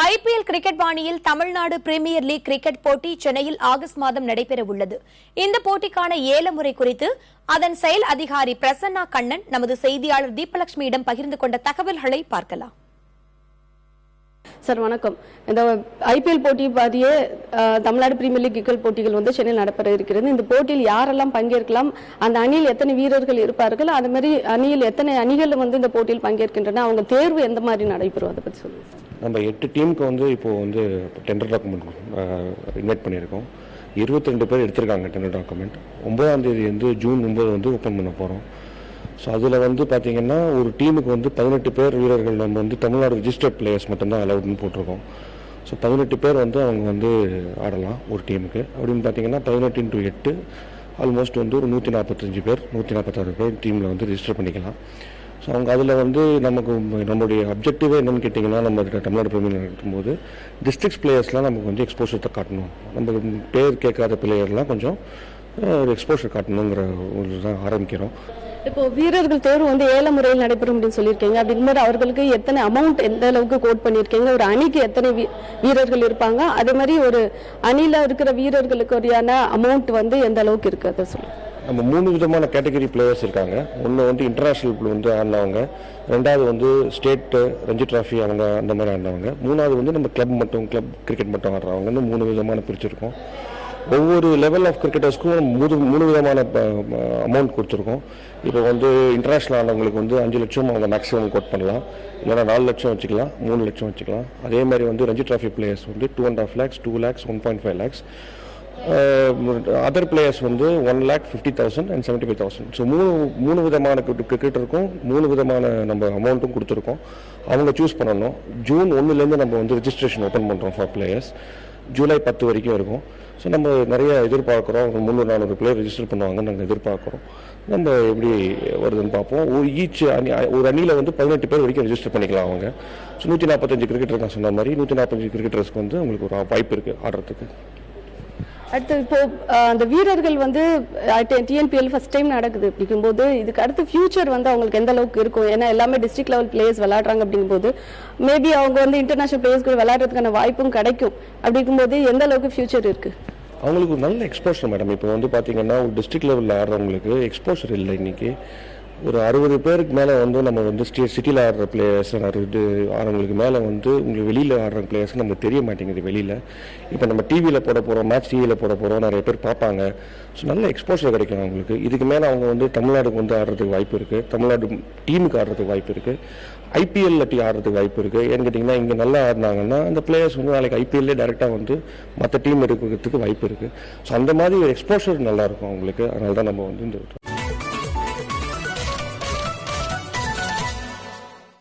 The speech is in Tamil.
ஐபிஎல் கிரிக்கெட் பாணியில் தமிழ்நாடு பிரீமியர் லீக் கிரிக்கெட் போட்டி சென்னையில் ஆகஸ்ட் மாதம் நடைபெறவுள்ளது. இந்த போட்டிக்கான ஏல முறை குறித்து அதன் செயல் அதிகாரி பிரசன்னா கண்ணன் நமது செய்தியாளர் தீபலட்சுமியிடம் பகிர்ந்து கொண்ட தகவல்களை பார்க்கலாம். சார் வணக்கம். இந்த ஐபிஎல் போட்டி பாதியே தமிழ்நாடு பிரீமியர் லீக் கிரிக்கெட் போட்டிகள் சென்னையில் நடைபெற இருக்கிறது. இந்த போட்டியில் யாரெல்லாம் பங்கேற்கலாம், அந்த அணியில் எத்தனை வீரர்கள் இருப்பார்கள், அது மாதிரி அணியில் எத்தனை அணிகள் இந்த போட்டியில் பங்கேற்கின்றன, அவங்க தேர்வு எந்த மாதிரி நடைபெறும், அதை பற்றி சொல்லுங்க சார். நம்ம 8 டீமுக்கு இப்போ டெண்டர் டாக்குமெண்ட் இன்வைட் பண்ணியிருக்கோம். 22 பேர் எடுத்திருக்காங்க டெண்டர் டாக்குமெண்ட். 9ஆம் தேதி ஜூன் 9 ஓப்பன் பண்ண போகிறோம். ஸோ அதில் பார்த்தீங்கன்னா ஒரு டீமுக்கு 18 பேர் வீரர்கள் நம்ம தமிழ்நாடு ரிஜிஸ்டர்ட் பிளேயர்ஸ் மட்டும்தான் அலவுட்னு போட்டிருக்கோம். ஸோ 18 பேர் அவங்க ஆடலாம் ஒரு டீமுக்கு. அப்படின்னு பார்த்தீங்கன்னா 18 × 8 ஆல்மோஸ்ட் ஒரு 145 பேர் 146 பேர் டீமில் ரிஜிஸ்டர் பண்ணிக்கலாம். ஸோ அவங்க அதில் நமக்கு நம்மளுடைய அப்ஜெக்டிவே என்னென்னு கேட்டிங்கன்னா, நம்ம தமிழ்நாடு பிரீமியர் நடத்தும்போது டிஸ்ட்ரிக்ட் பிளேயர்ஸ்லாம் நமக்கு எக்ஸ்போஷர் காட்டணும். நம்ம பேர் கேட்காத பிளேயர்லாம் கொஞ்சம் ஒரு எக்ஸ்போஷர் காட்டணுங்கிற ஒரு தான் ஆரம்பிக்கிறோம். இப்போ வீரர்கள் தேர்வு ஏல முறையில் நடைபெறும் அப்படின்னு சொல்லியிருக்கீங்க. அப்படிங்கும்போது அவர்களுக்கு எத்தனை அமௌண்ட் எந்த அளவுக்கு கோட் பண்ணியிருக்கீங்க, ஒரு அணிக்கு எத்தனை வீரர்கள் இருப்பாங்க, அதே மாதிரி ஒரு அணியில் இருக்கிற வீரர்களுக்கு ஒரியான அமௌண்ட் எந்த அளவுக்கு இருக்கு, அதை சொல்லுங்க. நம்ம 3 விதமான கேட்டகரி பிளேயர்ஸ் இருக்காங்க. ஒன்று இன்டர்நேஷனல் ஆடினவங்க, ரெண்டாவது ஸ்டேட் ரஞ்சி டிராஃபி அவங்க அந்த மாதிரி ஆடினவங்க, மூணாவது நம்ம கிளப் கிரிக்கெட் மட்டும் ஆடுறவங்க. 3 விதமான பிரிச்சிருக்கோம். ஒவ்வொரு லெவல் ஆஃப் கிரிக்கெட்டர்ஸ்க்கும் 3 விதமான அமௌண்ட் கொடுத்துருக்கோம். இப்போ இன்டர்நேஷனல் ஆனவங்களுக்கு 5 லட்சம் அவங்க மேக்ஸிமம் கோட் பண்ணலாம், இல்லைனா 4 லட்சம் வச்சுக்கலாம், 3 லட்சம் வச்சுக்கலாம். அதே மாதிரி Ranji trophy players 2.5 lakhs, 2 lakhs, 1.5 lakhs. Other players 1,50,000 and 75,000. So மூணு விதமான கிரிக்கெட்டருக்கும் 3 விதமான நம்ம அமௌண்ட்டும் கொடுத்துருக்கோம். அவங்க சூஸ் பண்ணணும். ஜூன் 1 நம்ம ரிஜிஸ்ட்ரேஷன் ஓப்பன் பண்ணுறோம் ஃபார் பிளேயர்ஸ். ஜூலை 10 வரைக்கும் இருக்கும். ஸோ நம்ம நிறைய எதிர்பார்க்குறோம். 300-400 பிளேயர் ரிஜிஸ்டர் பண்ணுவாங்கன்னு நாங்கள் எதிர்பார்க்குறோம். நம்ம எப்படி வருதுன்னு பார்ப்போம். ஒரு அணியில் 18 பேர் வரைக்கும் ரிஜிஸ்டர் பண்ணிக்கலாம் அவங்க. ஸோ 145 கிரிக்கெட்டர் நான் சொன்ன மாதிரி 145 கிரிக்கெட்டர்ஸ்க்கு அவங்களுக்கு ஒரு வாய்ப்பு இருக்குது ஆடுறதுக்கு. அடுத்து இப்போ அந்த வீரர்கள் டிஎன்பிஎல் ஃபர்ஸ்ட் டைம் நடக்குது. அப்படிங்கும்போது இதுக்கு அடுத்து ஃபியூச்சர் அவங்களுக்கு எந்த அளவுக்கு இருக்கும்? ஏன்னா எல்லாமே டிஸ்ட்ரிக்ட் லெவல் பிளேயர்ஸ் விளையாடுறாங்க. அப்படிங்கும்போது மேபி அவங்க இன்டர்நேஷனல் பிளேயர்ஸ் கூட விளையாடுறதுக்கான வாய்ப்பும் கிடைக்கும். அப்படிங்கும்போது எந்த அளவுக்கு ஃபியூச்சர் இருக்கு? அவங்களுக்கு ஒரு நல்ல எக்ஸ்போஷர் மேடம். இப்போ பார்த்தீங்கன்னா ஒரு டிஸ்ட்ரிக்ட் லெவலில் ஆடுறவங்களுக்கு எக்ஸ்போஷர் இல்லை. இன்னைக்கு ஒரு 60 பேருக்கு மேலே நம்ம சிட்டியில் ஆடுற பிளேயர்ஸ் 60 ஆடுறவங்களுக்கு மேலே உங்களுக்கு வெளியில் ஆடுற பிளேயர்ஸ் நமக்கு தெரிய மாட்டேங்குது வெளியில். இப்போ நம்ம டிவியில் போட போகிறோம், மேட்ச் டிவியில் போட போகிறோம், நிறைய பேர் பார்ப்பாங்க. ஸோ நல்ல எக்ஸ்போஷர் கிடைக்கும் அவங்களுக்கு. இதுக்கு மேலே அவங்க தமிழ்நாடுக்கு ஆடுறதுக்கு வாய்ப்பு இருக்குது, தமிழ்நாடு டீமுக்கு ஆடுறதுக்கு வாய்ப்பு இருக்குது, ஐபிஎல்ல ஆடுறதுக்கு வாய்ப்பு இருக்குது. ஏன்னு கேட்டிங்கன்னா இங்கே நல்லா ஆடினாங்கன்னா அந்த பிளேயர்ஸ் நாளைக்கு ஐபிஎல்லே டேரெக்டாக மற்ற டீம் இருக்கிறதுக்கு வாய்ப்பு இருக்குது. ஸோ அந்த மாதிரி ஒரு எக்ஸ்போஷர் நல்லாயிருக்கும் அவங்களுக்கு. அதனால தான் நம்ம இந்த